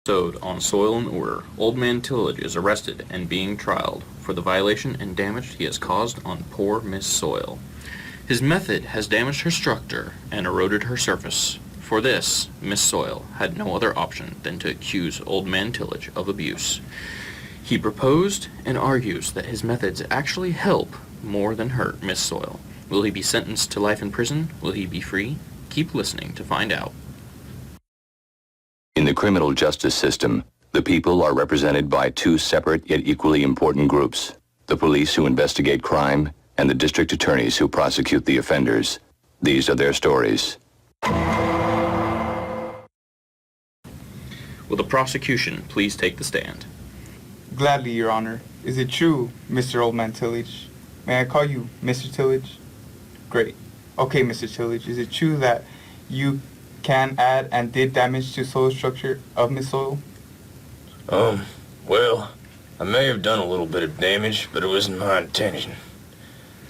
Episode on Soil and Order, Old Man Tillage is arrested and being trialed for the violation and damage he has caused on poor Miss Soil. His method has damaged her structure and eroded her surface. For this, Miss Soil had no other option than to accuse Old Man Tillage of abuse. He proposed and argues that his methods actually help more than hurt Miss Soil. Will he be sentenced to life in prison? Will he be free? Keep listening to find out. In the criminal justice system, the people are represented by two separate yet equally important groups: the police who investigate crime and the district attorneys who prosecute the offenders. These are their stories. Will the prosecution please take the stand? Gladly, Your Honor. Is it true, Mr. Oldman Tillage? May I call you Mr. Tillage? Great. Okay, Mr. Tillage, is it true that you can add and did damage to soil structure of Miss Soil? Well, I may have done a little bit of damage, but it wasn't my intention.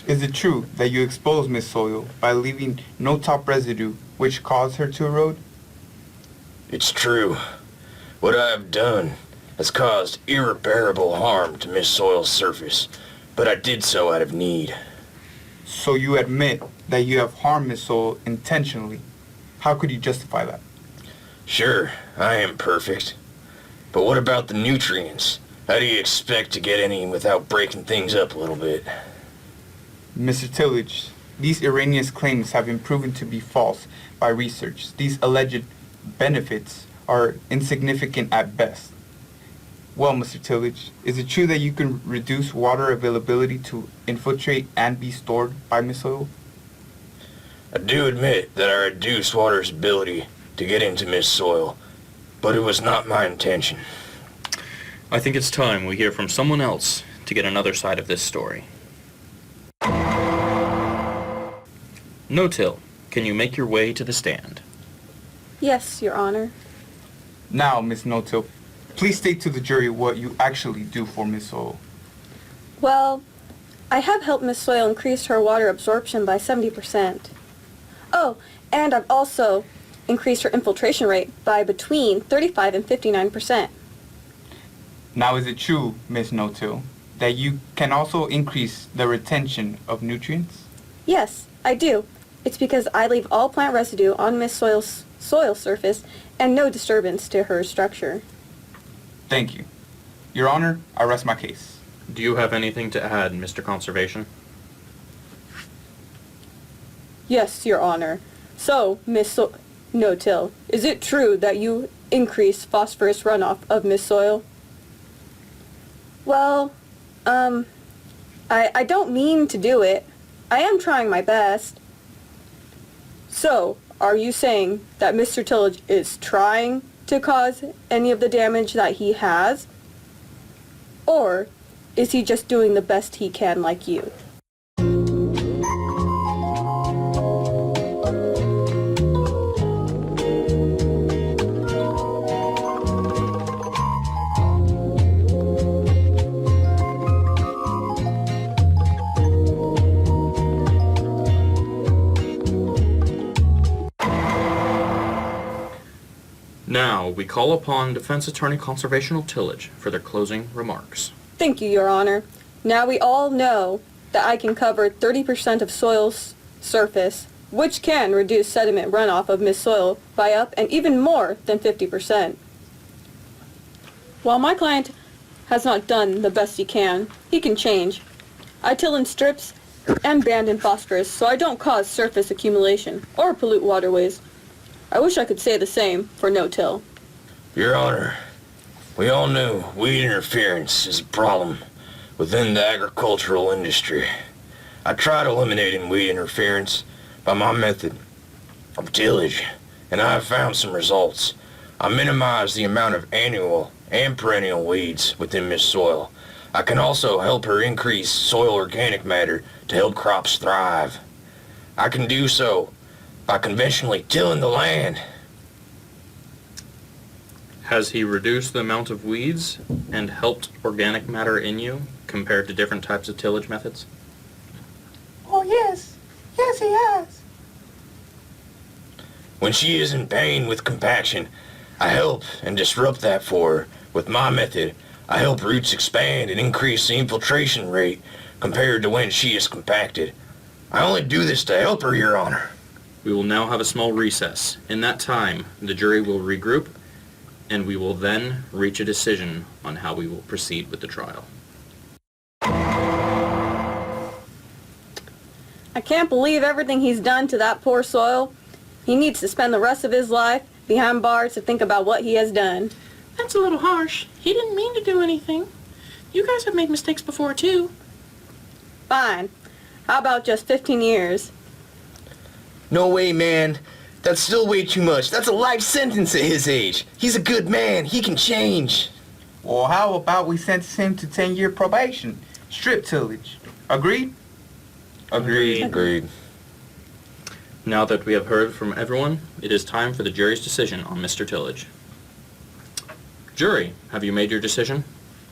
Is it true that you exposed Miss Soil by leaving no top residue which caused her to erode? It's true. What I have done has caused irreparable harm to Miss Soil's surface, but I did so out of need. So you admit that you have harmed Miss Soil intentionally. How could you justify that? Sure, I am perfect. But what about the nutrients? How do you expect to get any without breaking things up a little bit? Mr. Tillage, these erroneous claims have been proven to be false by research. These alleged benefits are insignificant at best. Well, Mr. Tillage, is it true that you can reduce water availability to infiltrate and be stored by Miss Soil? I do admit that I reduced water's ability to get into Miss Soil, but it was not my intention. I think it's time we hear from someone else to get another side of this story. No-Till, can you make your way to the stand? Yes, Your Honor. Now, Miss No-Till, please state to the jury what you actually do for Miss Soil. Well, I have helped Miss Soil increase her water absorption by 70%. Oh, and I've also increased her infiltration rate by between 35 and 59%. Now, is it true, Miss No-Till, that you can also increase the retention of nutrients? Yes, I do. It's because I leave all plant residue on Miss Soil's soil surface and no disturbance to her structure. Thank you. Your Honor, I rest my case. Do you have anything to add, Mr. Conservation? Yes, Your Honor. So, No-Till, is it true that you increase phosphorus runoff of Miss Soil? Well, I don't mean to do it. I am trying my best. So, are you saying that Mr. Tillage is trying to cause any of the damage that he has? Or is he just doing the best he can like you? Now, we call upon Defense Attorney Conservational Tillage for their closing remarks. Thank you, Your Honor. Now we all know that I can cover 30% of soil's surface, which can reduce sediment runoff of Miss Soil by up and even more than 50%. While my client has not done the best he can change. I till in strips and band in phosphorus so I don't cause surface accumulation or pollute waterways. I wish I could say the same for no-till. Your Honor, we all knew weed interference is a problem within the agricultural industry. I tried eliminating weed interference by my method of tillage, and I have found some results. I minimized the amount of annual and perennial weeds within Miss Soil. I can also help her increase soil organic matter to help crops thrive. I can do so by conventionally tilling the land. Has he reduced the amount of weeds and helped organic matter in you compared to different types of tillage methods? Oh, yes. Yes, he has. When she is in pain with compaction, I help and disrupt that for her. With my method, I help roots expand and increase the infiltration rate compared to when she is compacted. I only do this to help her, Your Honor. We will now have a small recess. In that time, the jury will regroup, and we will then reach a decision on how we will proceed with the trial. I can't believe everything he's done to that poor Soil. He needs to spend the rest of his life behind bars to think about what he has done. That's a little harsh. He didn't mean to do anything. You guys have made mistakes before, too. Fine. How about just 15 years? No way, man. That's still way too much. That's a life sentence at his age. He's a good man. He can change. Well, how about we sentence him to 10-year probation? Strip tillage. Agreed? Agreed. Now that we have heard from everyone, it is time for the jury's decision on Mr. Tillage. Jury, have you made your decision?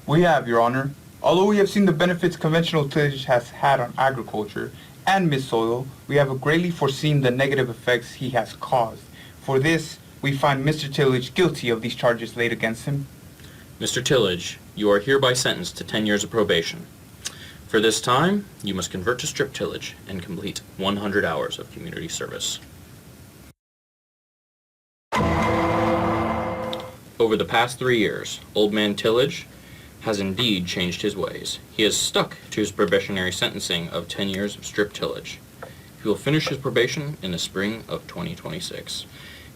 We have, Your Honor. Although we have seen the benefits conventional tillage has had on agriculture and Miss Soil, we have greatly foreseen the negative effects he has caused. For this, we find Mr. Tillage guilty of these charges laid against him. Mr. Tillage, you are hereby sentenced to 10 years of probation. For this time, you must convert to strip tillage and complete 100 hours of community service. Over the past 3 years, Old Man Tillage has indeed changed his ways. He has stuck to his probationary sentencing of 10 years of strip tillage. He will finish his probation in the spring of 2026.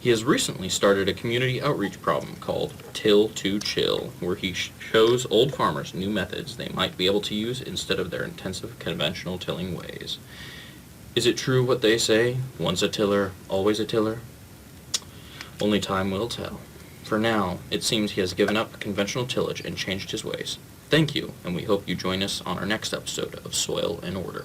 He has recently started a community outreach program called Till to Chill, where he shows old farmers new methods they might be able to use instead of their intensive conventional tilling ways. Is it true what they say, once a tiller, always a tiller? Only time will tell. For now, it seems he has given up conventional tillage and changed his ways. Thank you, and we hope you join us on our next episode of Soil and Order.